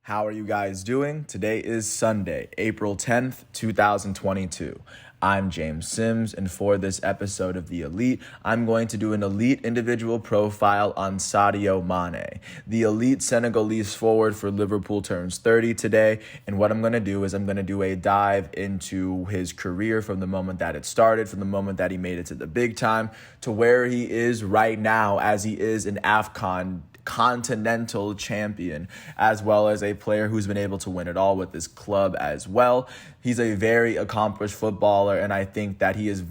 How are you guys doing? Today is Sunday, April 10th, 2022. I'm James Sims, and for this episode of The Elite, I'm going to do an elite individual profile on Sadio Mane. The elite Senegalese forward for Liverpool turns 30 today, and what I'm going to do is I'm going to do a dive into his career from the moment that it started, from the moment that he made it to the big time, to where he is right now as he is an AFCON continental champion, as well as a player who's been able to win it all with his club as well. He's a very accomplished footballer, and I think that he is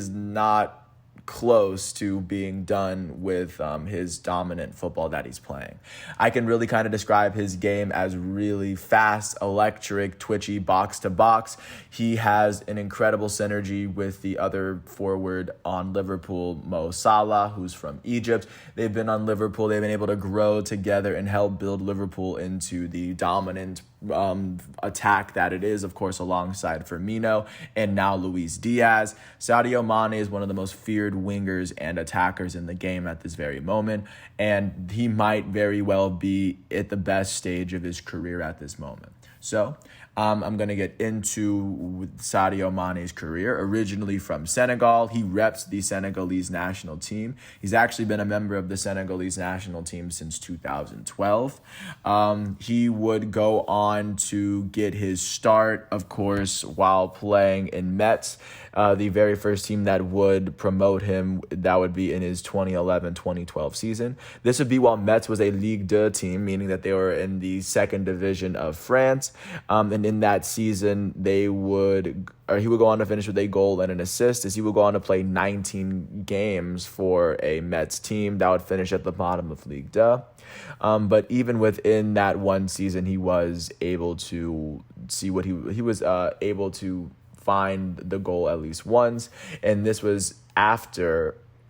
not close to being done with his dominant football that he's playing. I can really kind of describe his game as really fast, electric, twitchy, box to box. He has an incredible synergy with the other forward on Liverpool, Mo Salah, who's from Egypt. They've been on Liverpool. They've been able to grow together and help build Liverpool into the dominant attack that it is, of course, alongside Firmino and now Luis Diaz. Sadio Mane is one of the most feared wingers and attackers in the game at this very moment, and he might very well be at the best stage of his career at this moment. So I'm going to get into Sadio Mane's career. Originally from Senegal, he reps the Senegalese national team. He's actually been a member of the Senegalese national team since 2012. He would go on to get his start, of course, while playing in Metz. The very first team that would promote him, that would be in his 2011-2012 season. This would be while Metz was a Ligue 2 team, meaning that they were in the second division of France. And in that season, he would go on to finish with a goal and an assist, as he would go on to play 19 games for a Metz team that would finish at the bottom of Ligue 2. But even within that one season, he was able to see what he was able to find the goal at least once, and this was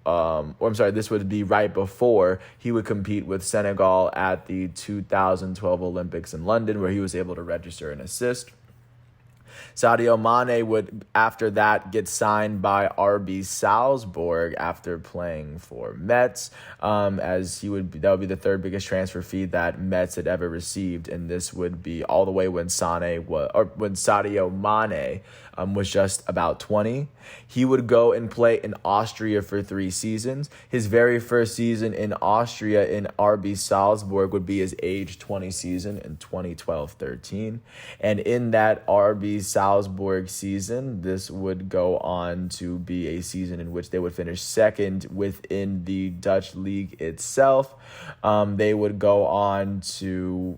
this would be right before he would compete with Senegal at the 2012 Olympics in London, where he was able to register an assist. Sadio Mane would, after that, get signed by RB Salzburg after playing for Metz, that would be the third biggest transfer fee that Metz had ever received, and this would be all the way when Sadio Mane was just about 20. He would go and play in Austria for 3 seasons. His very first season in Austria in RB Salzburg would be his age 20 season in 2012-13. And in that RB Salzburg season, this would go on to be a season in which they would finish second within the Dutch league itself. They would go on to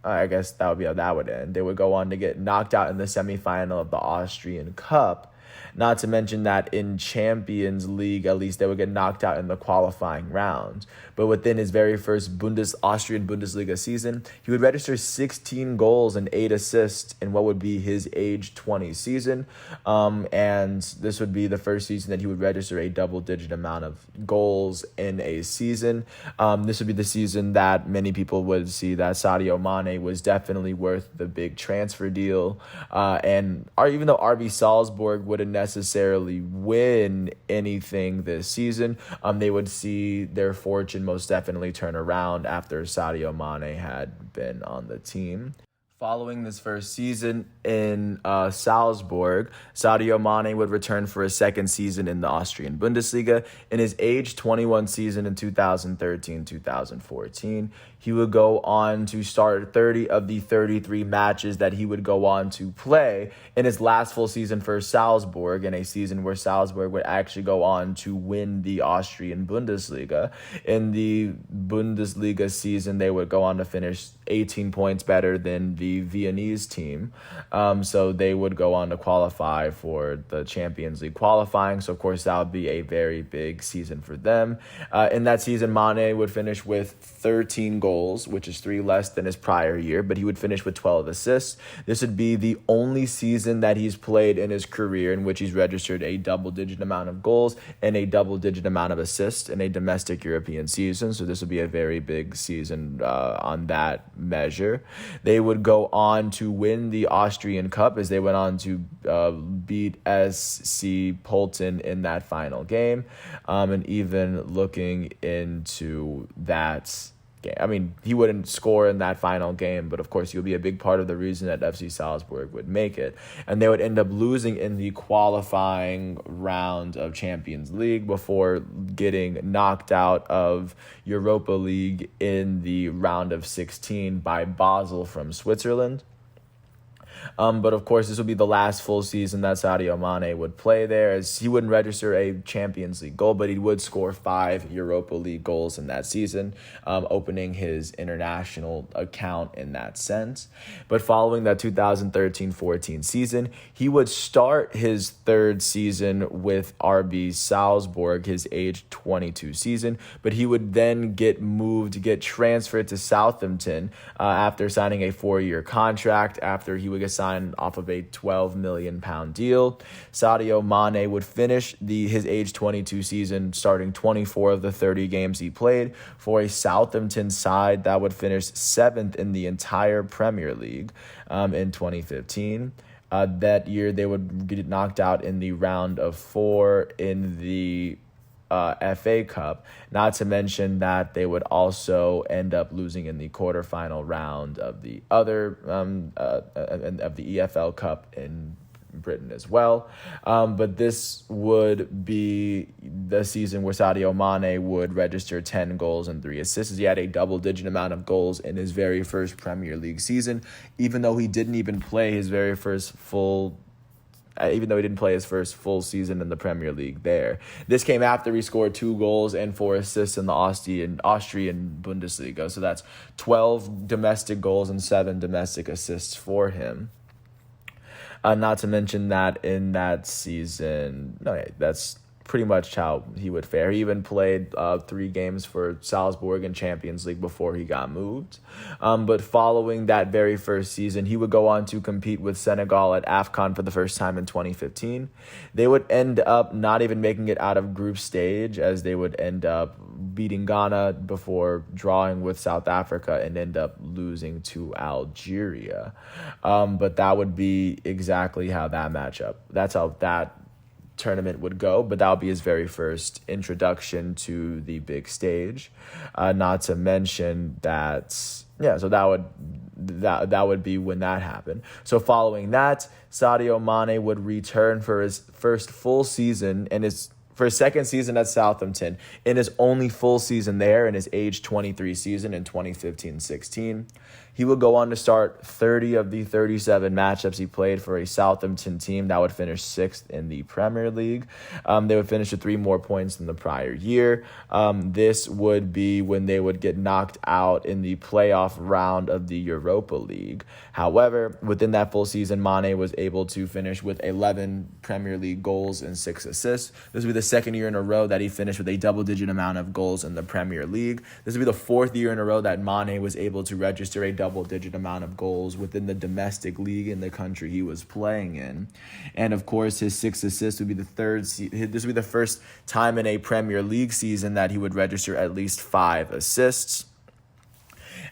I guess that would be how that would end. They would go on to get knocked out in the semifinal of the Austrian Cup. Not to mention that in Champions League, at least, they would get knocked out in the qualifying rounds. But within his very first Austrian Bundesliga season, he would register 16 goals and 8 assists in what would be his age 20 season. And this would be the first season that he would register a double-digit amount of goals in a season. This would be the season that many people would see that Sadio Mane was definitely worth the big transfer deal. Even though RB Salzburg wouldn't necessarily win anything this season, they would see their fortune most definitely turn around after Sadio Mane had been on the team. Following this first season in Salzburg, Sadio Mane would return for a second season in the Austrian Bundesliga. In his age 21 season in 2013-2014, he would go on to start 30 of the 33 matches that he would go on to play in his last full season for Salzburg, in a season where Salzburg would actually go on to win the Austrian Bundesliga. In the Bundesliga season, they would go on to finish 18 points better than the Viennese team. So they would go on to qualify for the Champions League qualifying. So, of course, that would be a very big season for them. In that season, Mane would finish with 13 goals, which is 3 less than his prior year, but he would finish with 12 assists. This would be the only season that he's played in his career in which he's registered a double-digit amount of goals and a double-digit amount of assists in a domestic European season. So this would be a very big season on that measure. They would go on to win the Austrian Cup, as they went on to beat SC Polten in that final game. And even looking into that game. I mean, he wouldn't score in that final game, but of course, he would be a big part of the reason that FC Salzburg would make it. And they would end up losing in the qualifying round of Champions League before getting knocked out of Europa League in the round of 16 by Basel from Switzerland. But of course, this would be the last full season that Sadio Mane would play there, as he wouldn't register a Champions League goal, but he would score 5 Europa League goals in that season, opening his international account in that sense. But following that 2013-14 season, he would start his third season with RB Salzburg, his age 22 season, but he would then get transferred to Southampton after signing a 4-year contract, after he would get signed off of a £12 million deal. Sadio Mane would finish his age 22 season starting 24 of the 30 games he played for a Southampton side that would finish 7th in the entire Premier League in 2015. That year, they would get knocked out in the round of 4 in the FA Cup, not to mention that they would also end up losing in the quarterfinal round of the of the EFL Cup in Britain as well. But this would be the season where Sadio Mane would register 10 goals and 3 assists. He had a double-digit amount of goals in his very first Premier League season, even though he didn't even play his first full season in the Premier League there. This came after he scored 2 goals and 4 assists in the Austrian Bundesliga. So that's 12 domestic goals and 7 domestic assists for him. Not to mention that in that season, that's pretty much how he would fare. He even played 3 games for Salzburg in Champions League before he got moved. But following that very first season, he would go on to compete with Senegal at AFCON for the first time in 2015. They would end up not even making it out of group stage, as they would end up beating Ghana before drawing with South Africa and end up losing to Algeria. But that would be exactly how that's how that tournament would go, but that would be his very first introduction to the big stage. Not to mention that, so that would be when that happened. So following that, Sadio Mane would return for his first full season for his second season at Southampton, in his only full season there in his age 23 season in 2015-16. He would go on to start 30 of the 37 matchups he played for a Southampton team that would finish 6th in the Premier League. They would finish with 3 more points than the prior year. This would be when they would get knocked out in the playoff round of the Europa League. However, within that full season, Mane was able to finish with 11 Premier League goals and 6 assists. This would be the second year in a row that he finished with a double-digit amount of goals in the Premier League. This would be the 4th year in a row that Mane was able to register a double-digit amount of goals within the domestic league in the country he was playing in. And of course, his 6 assists would be this would be the first time in a Premier League season that he would register at least 5 assists.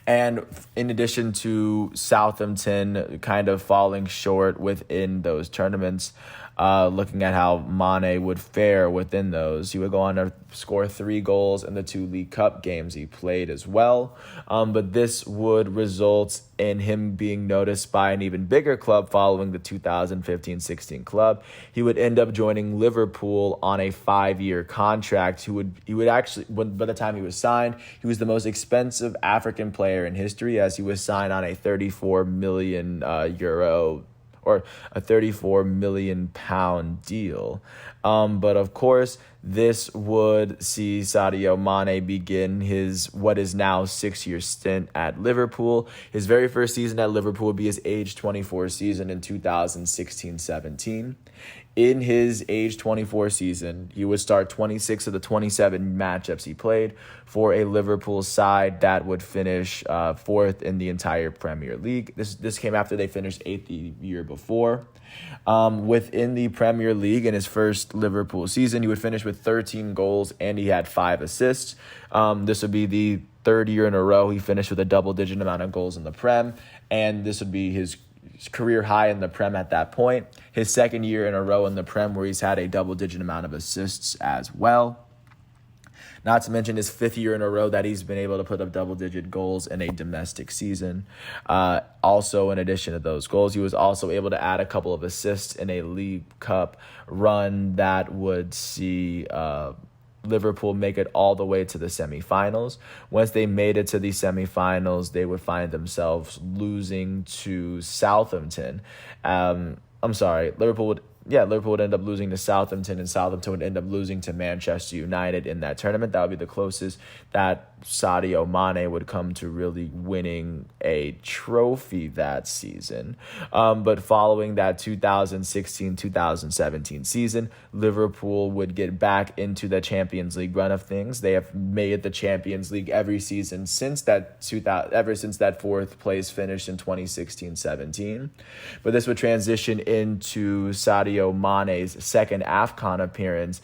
And in addition to Southampton kind of falling short within those tournaments, looking at how Mane would fare within those, he would go on to score 3 goals in the 2 League Cup games he played as well. But this would result in him being noticed by an even bigger club following the 2015-16 club. He would end up joining Liverpool on a 5-year contract. He would actually, by the time he was signed, he was the most expensive African player in history, as he was signed on a 34 million euro or a 34 million pound deal. But of course, this would see Sadio Mane begin his what is now 6-year stint at Liverpool. His very first season at Liverpool would be his age 24 season in 2016-17. In his age 24 season, he would start 26 of the 27 matchups he played for a Liverpool side that would finish 4th in the entire Premier League. This came after they finished 8th the year before. Within the Premier League, in his first Liverpool season, he would finish with 13 goals and he had 5 assists. This would be the 3rd year in a row he finished with a double-digit amount of goals in the Prem, and this would be his career high in the Prem at that point. His 2nd year in a row in the Prem where he's had a double-digit amount of assists as well. Not to mention his 5th year in a row that he's been able to put up double-digit goals in a domestic season. Also, in addition to those goals, he was also able to add a couple of assists in a League Cup run that would see Liverpool make it all the way to the semifinals. Once they made it to the semifinals, they would find themselves losing to Southampton. Liverpool would end up losing to Southampton, and Southampton would end up losing to Manchester United in that tournament. That would be the closest that Sadio Mane would come to really winning a trophy that season. But following that 2016-2017 season, Liverpool would get back into the Champions League run of things. They have made the Champions League every season ever since that 4th place finish in 2016-17. But this would transition into Sadio Mane's second AFCON appearance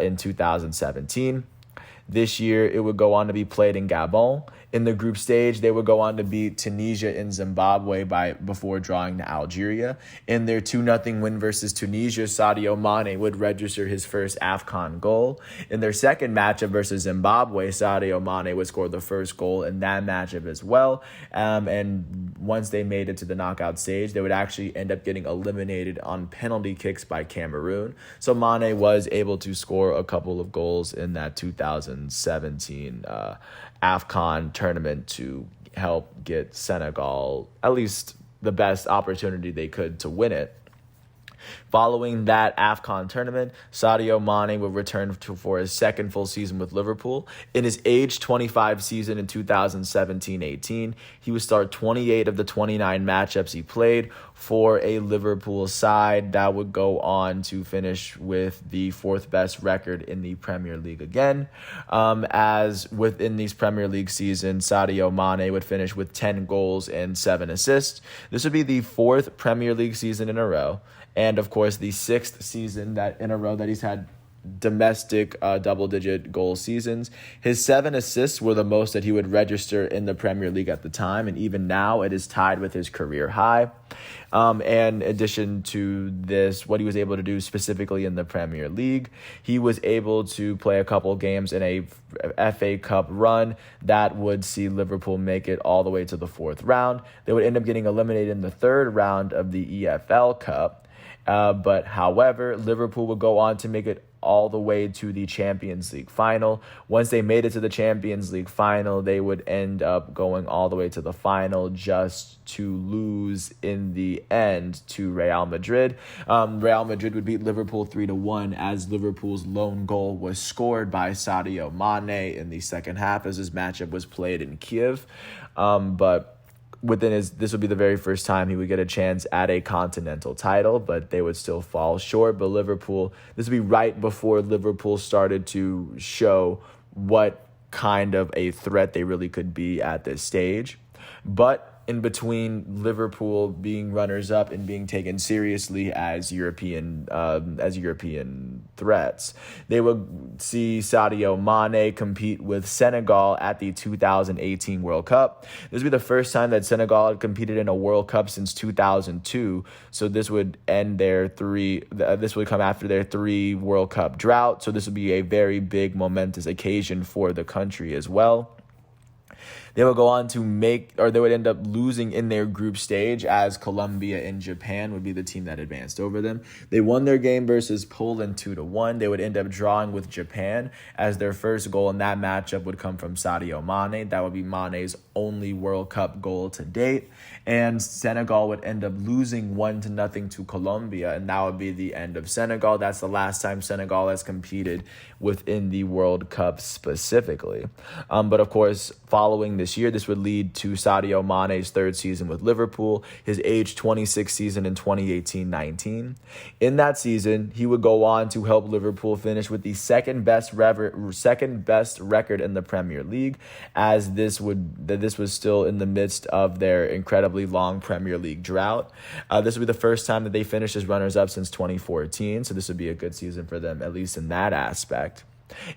in 2017. This year, it would go on to be played in Gabon. In the group stage, they would go on to beat Tunisia and Zimbabwe before drawing to Algeria. In their 2-0 win versus Tunisia, Sadio Mane would register his first AFCON goal. In their second matchup versus Zimbabwe, Sadio Mane would score the first goal in that matchup as well. And once they made it to the knockout stage, they would actually end up getting eliminated on penalty kicks by Cameroon. So Mane was able to score a couple of goals in that 2017 AFCON tournament to help get Senegal at least the best opportunity they could to win it. Following that AFCON tournament, Sadio Mane would return for his second full season with Liverpool. In his age 25 season in 2017-18, he would start 28 of the 29 matchups he played for a Liverpool side that would go on to finish with the 4th best record in the Premier League again. As within these Premier League seasons, Sadio Mane would finish with 10 goals and 7 assists. This would be the 4th Premier League season in a row, and of course the 6th season in a row that he's had domestic double-digit goal seasons. His 7 assists were the most that he would register in the Premier League at the time, and even now it is tied with his career high. And in addition to this, what he was able to do specifically in the Premier League, he was able to play a couple games in a FA Cup run that would see Liverpool make it all the way to the 4th round. They would end up getting eliminated in the 3rd round of the EFL Cup. But however, Liverpool would go on to make it all the way to the Champions League final. Once they made it to the Champions League final, they would end up going all the way to the final just to lose in the end to Real Madrid. Real Madrid would beat Liverpool 3-1 as Liverpool's lone goal was scored by Sadio Mane in the second half as his matchup was played in Kiev. But this would be the very first time he would get a chance at a continental title, but they would still fall short. But this would be right before Liverpool started to show what kind of a threat they really could be at this stage. But in between Liverpool being runners-up and being taken seriously as European threats, they would see Sadio Mane compete with Senegal at the 2018 World Cup. This would be the first time that Senegal had competed in a World Cup since 2002. So this would this would come after their 3 World Cup drought. So this would be a very big momentous occasion for the country as well. They would go on to they would end up losing in their group stage as Colombia and Japan would be the team that advanced over them. They won their game versus Poland 2-1. They would end up drawing with Japan as their first goal in that matchup would come from Sadio Mane. That would be Mane's only World Cup goal to date. And Senegal would end up losing 1-0 to Colombia, and that would be the end of Senegal. That's the last time Senegal has competed within the World Cup specifically. But of course, following this year, this would lead to Sadio Mane's 3rd season with Liverpool, his age 26 season in 2018-19. In that season, he would go on to help Liverpool finish with the second best record in the Premier League, as this was still in the midst of their incredibly long Premier League drought. This would be the first time that they finished as runners-up since 2014, so this would be a good season for them, at least in that aspect.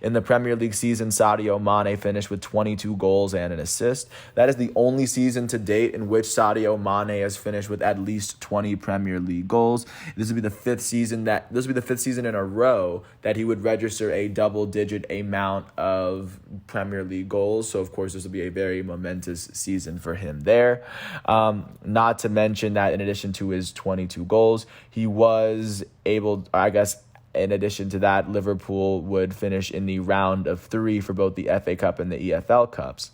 In the Premier League season, Sadio Mane finished with 22 goals and an assist. That is the only season to date in which Sadio Mane has finished with at least 20 Premier League goals. This will be the fifth season in a row that he would register a double-digit amount of Premier League goals. So, of course, this will be a very momentous season for him there. Not to mention that in addition to his 22 goals, he was able, in addition to that, Liverpool would finish in the round of 3 for both the FA Cup and the EFL Cups.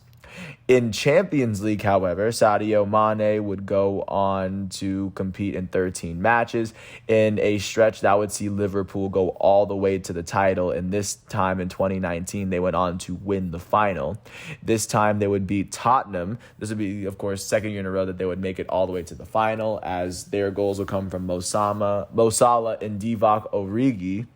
In Champions League, however, Sadio Mane would go on to compete in 13 matches in a stretch that would see Liverpool go all the way to the title. And this time in 2019, they went on to win the final. This time they would beat Tottenham. This would be, of course, second year in a row that they would make it all the way to the final, as their goals would come from Mo Salah and Divock Origi.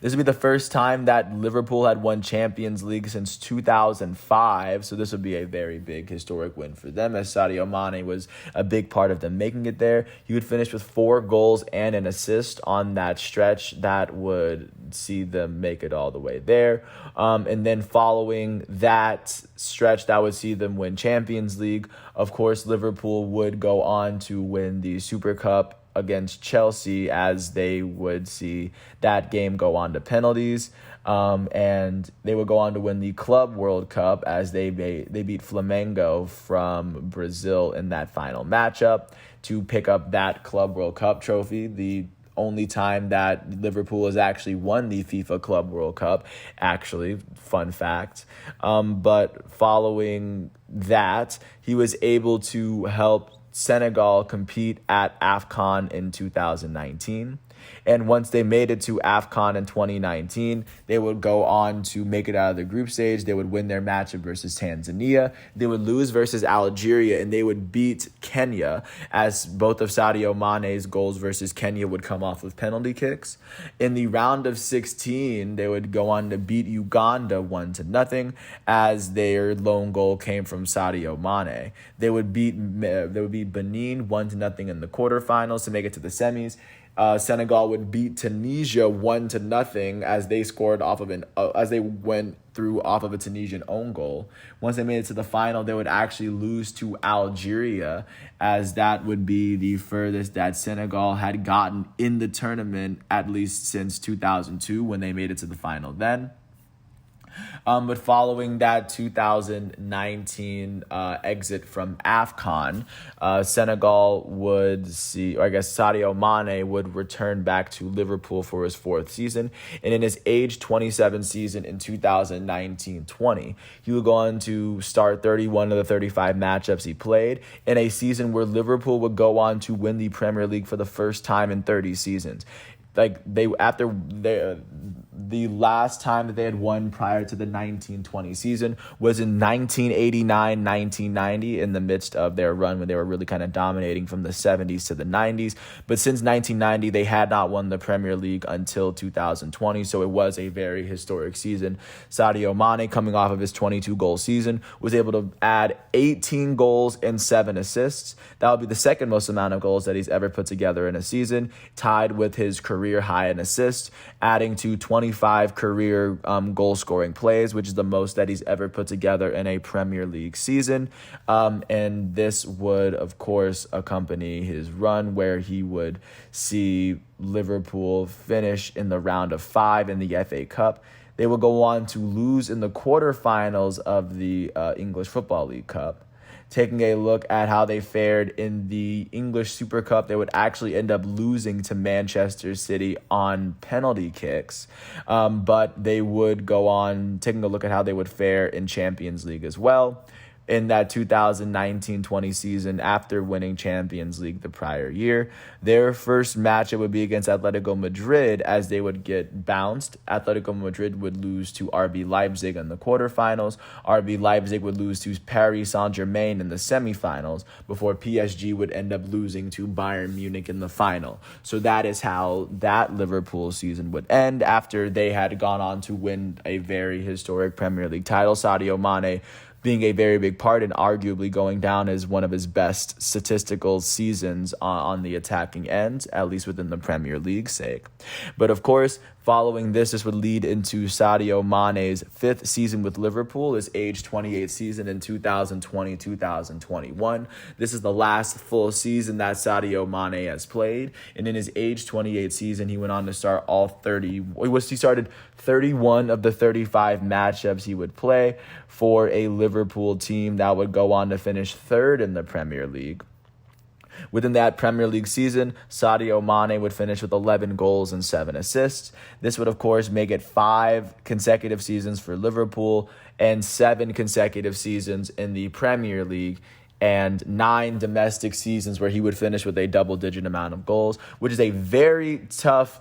This would be the first time that Liverpool had won Champions League since 2005, so this would be a very big historic win for them, as Sadio Mane was a big part of them making it there. He would finish with 4 goals and an assist on that stretch that would see them make it all the way there. And then following that stretch that would see them win Champions League, of course, Liverpool would go on to win the Super Cup against Chelsea, as they would see that game go on to penalties. And they would go on to win the Club World Cup, as they beat Flamengo from Brazil in that final matchup to pick up that Club World Cup trophy, the only time that Liverpool has actually won the FIFA Club World Cup, actually, fun fact. But following that, he was able to help Senegal compete at AFCON in 2019. And once they made it to AFCON in 2019, they would go on to make it out of the group stage. They would win their matchup versus Tanzania. They would lose versus Algeria, and they would beat Kenya, as both of Sadio Mane's goals versus Kenya would come off of penalty kicks. In the round of 16, they would go on to beat Uganda 1-0, as their lone goal came from Sadio Mane. They would beat Benin 1-0 in the quarterfinals to make it to the semis. Senegal would beat Tunisia 1-0, as they scored off of as they went through off of a Tunisian own goal. Once they made it to the final, they would actually lose to Algeria, as that would be the furthest that Senegal had gotten in the tournament, at least since 2002, when they made it to the final then. But following that 2019 exit from AFCON, Senegal would see, or I guess Sadio Mane would return back to Liverpool for his 4th season. And in his age 27 season in 2019-20, he would go on to start 31 of the 35 matchups he played in a season where Liverpool would go on to win the Premier League for the first time in 30 seasons. The last time that they had won prior to the 1920 season was in 1989-1990, in the midst of their run when they were really kind of dominating from the 70s to the 90s. But since 1990, they had not won the Premier League until 2020, so it was a very historic season. Sadio Mane, coming off of his 22-goal season, was able to add 18 goals and 7 assists. That would be the second most amount of goals that he's ever put together in a season, tied with his career high in assists, adding to 25 career goal-scoring plays, which is the most that he's ever put together in a Premier League season. And this would, of course, accompany his run, where he would see Liverpool finish in the round of 5 in the FA Cup. They would go on to lose in the quarterfinals of the English Football League Cup. Taking a look at how they fared in the English Super Cup, they would actually end up losing to Manchester City on penalty kicks. But they would go on, taking a look at how they would fare in Champions League as well. In that 2019-20 season, after winning Champions League the prior year, their first matchup would be against Atletico Madrid, as they would get bounced. Atletico Madrid would lose to RB Leipzig in the quarterfinals. RB Leipzig would lose to Paris Saint-Germain in the semifinals, before PSG would end up losing to Bayern Munich in the final. So that is how that Liverpool season would end, after they had gone on to win a very historic Premier League title. Sadio Mane being a very big part and arguably going down as one of his best statistical seasons on the attacking end, at least within the Premier League's sake. But of course, Following this would lead into Sadio Mane's 5th season with Liverpool, his age 28 season in 2020-2021. This is the last full season that Sadio Mane has played, and in his age 28 season, he went on to start he started 31 of the 35 matchups he would play for a Liverpool team that would go on to finish 3rd in the Premier League. Within that Premier League season, Sadio Mane would finish with 11 goals and 7 assists. This would, of course, make it 5 consecutive seasons for Liverpool and 7 consecutive seasons in the Premier League and 9 domestic seasons where he would finish with a double-digit amount of goals, which is a very tough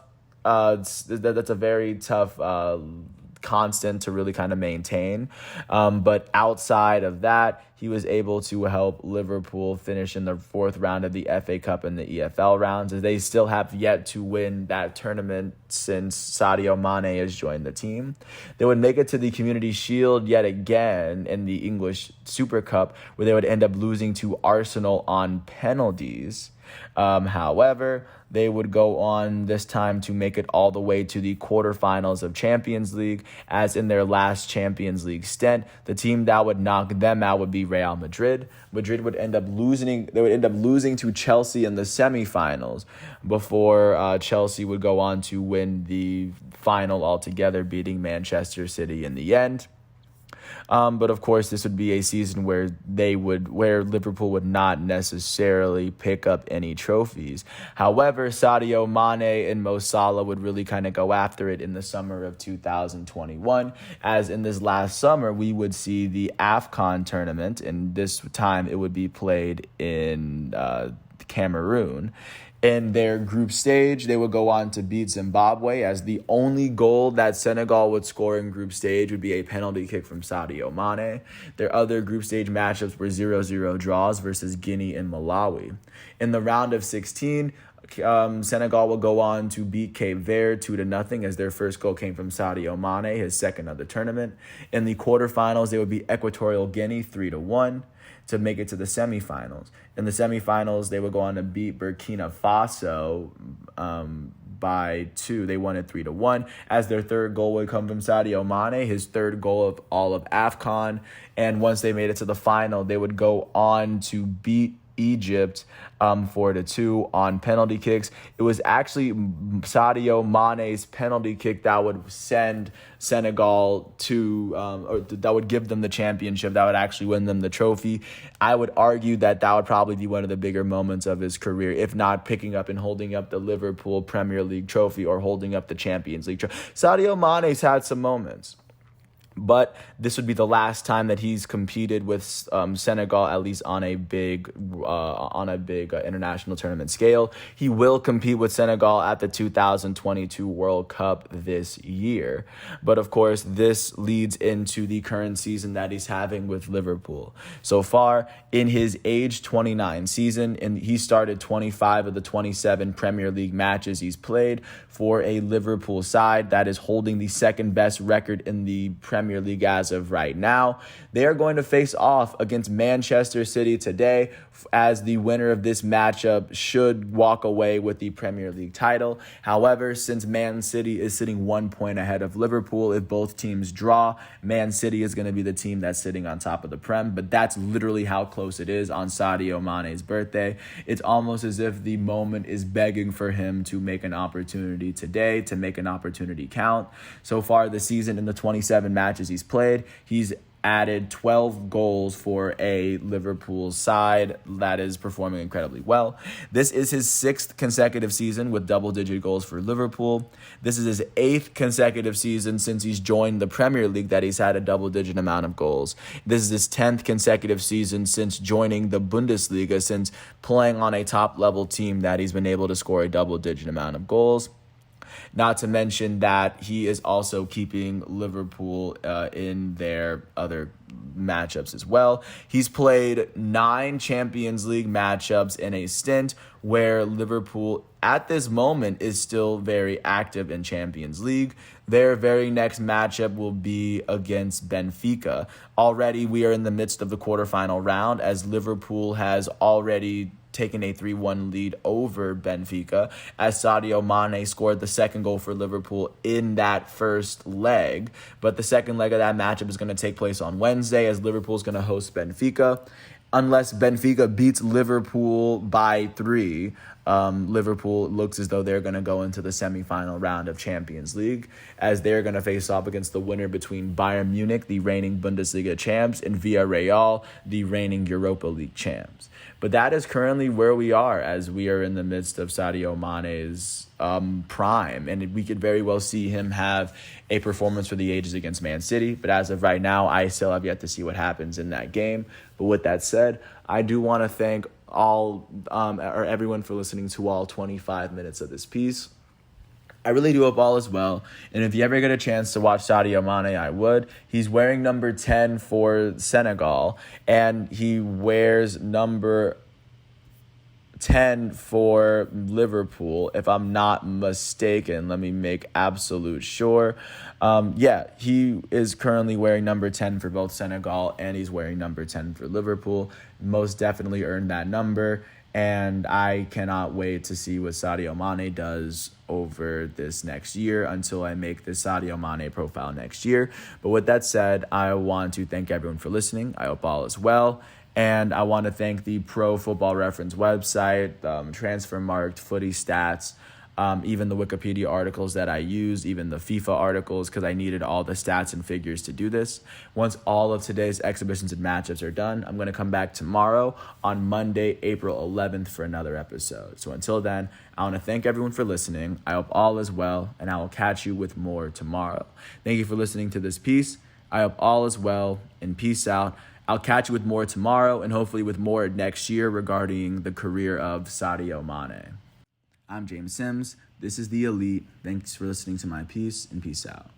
constant to really kind of maintain. But outside of that, he was able to help Liverpool finish in the 4th round of the FA Cup and the EFL rounds, as they still have yet to win that tournament since Sadio Mane has joined the team. They would make it to the Community Shield yet again in the English Super Cup, where they would end up losing to Arsenal on penalties. However, they would go on this time to make it all the way to the quarterfinals of Champions League, as in their last Champions League stint, the team that would knock them out would be Real Madrid. Madrid would end up losing to Chelsea in the semifinals before Chelsea would go on to win the final altogether, beating Manchester City in the end. But of course, this would be a season where Liverpool would not necessarily pick up any trophies. However, Sadio Mane and Mo Salah would really kind of go after it in the summer of 2021, as in this last summer, we would see the AFCON tournament, and this time it would be played in Cameroon. In their group stage, they would go on to beat Zimbabwe, as the only goal that Senegal would score in group stage would be a penalty kick from Sadio Mane. Their other group stage matchups were 0-0 draws versus Guinea and Malawi. In the round of 16, Senegal will go on to beat Cape Verde 2-0, as their first goal came from Sadio Mane, his second of the tournament. In the quarterfinals, they would beat Equatorial Guinea 3-1. To make it to the semifinals. In the semifinals, they would go on to beat Burkina Faso by 2. They won it 3-1, as their third goal would come from Sadio Mane, his third goal of all of AFCON. And once they made it to the final, they would go on to beat Egypt 4-2 on penalty kicks. It was actually Sadio Mane's penalty kick that would send Senegal to, or that would give them the championship, that would actually win them the trophy. I would argue that would probably be one of the bigger moments of his career, if not picking up and holding up the Liverpool Premier League trophy or holding up the Champions League trophy. Sadio Mane's had some moments, but this would be the last time that he's competed with Senegal, at least on a big international tournament scale. He will compete with Senegal at the 2022 World Cup this year. But of course, this leads into the current season that he's having with Liverpool. So far, in his age 29 season, and he started 25 of the 27 Premier League matches he's played for a Liverpool side that is holding the second best record in the Premier League as of right now. They are going to face off against Manchester City today, as the winner of this matchup should walk away with the Premier League title. However, since Man City is sitting 1 point ahead of Liverpool, if both teams draw, Man City is going to be the team that's sitting on top of the Prem. But that's literally how close it is on Sadio Mane's birthday. It's almost as if the moment is begging for him to make an opportunity today, to make an opportunity count. So far this season, in the 27 matches he's played, he's added 12 goals for a Liverpool side that is performing incredibly well. This is his 6th consecutive season with double-digit goals for Liverpool. This is his 8th consecutive season since he's joined the Premier League that he's had a double-digit amount of goals. This is his 10th consecutive season since joining the Bundesliga, since playing on a top-level team that he's been able to score a double-digit amount of goals. Not to mention that he is also keeping Liverpool in their other matchups as well. He's played 9 Champions League matchups in a stint where Liverpool at this moment is still very active in Champions League. Their very next matchup will be against Benfica. Already we are in the midst of the quarterfinal round, as Liverpool has already taken a 3-1 lead over Benfica, as Sadio Mane scored the second goal for Liverpool in that first leg. But the second leg of that matchup is going to take place on Wednesday, as Liverpool is going to host Benfica. Unless Benfica beats Liverpool by 3, Liverpool looks as though they're going to go into the semifinal round of Champions League, as they're going to face off against the winner between Bayern Munich, the reigning Bundesliga champs, and Villarreal, the reigning Europa League champs. But that is currently where we are, as we are in the midst of Sadio Mane's prime, and we could very well see him have a performance for the ages against Man City. But as of right now, I still have yet to see what happens in that game. But with that said, I do want to thank everyone for listening to all 25 minutes of this piece. I really do hope all is well. And if you ever get a chance to watch Sadio Mane, I would. He's wearing number 10 for Senegal, and he wears number 10 for Liverpool, if I'm not mistaken. Let me make absolute sure. He is currently wearing number 10 for both Senegal, and he's wearing number 10 for Liverpool. Most definitely earned that number, and I cannot wait to see what Sadio Mane does over this next year until I make the Sadio Mane profile next year. But with that said, I want to thank everyone for listening. I hope all is well. And I want to thank the Pro Football Reference website, Transfermarkt, Footy Stats, even the Wikipedia articles that I used, even the FIFA articles, because I needed all the stats and figures to do this. Once all of today's exhibitions and matchups are done, I'm going to come back tomorrow on Monday, April 11th for another episode. So until then, I want to thank everyone for listening. I hope all is well, and I will catch you with more tomorrow. Thank you for listening to this piece. I hope all is well, and peace out. I'll catch you with more tomorrow, and hopefully with more next year regarding the career of Sadio Mane. I'm James Sims. This is The Elite. Thanks for listening to my piece, and peace out.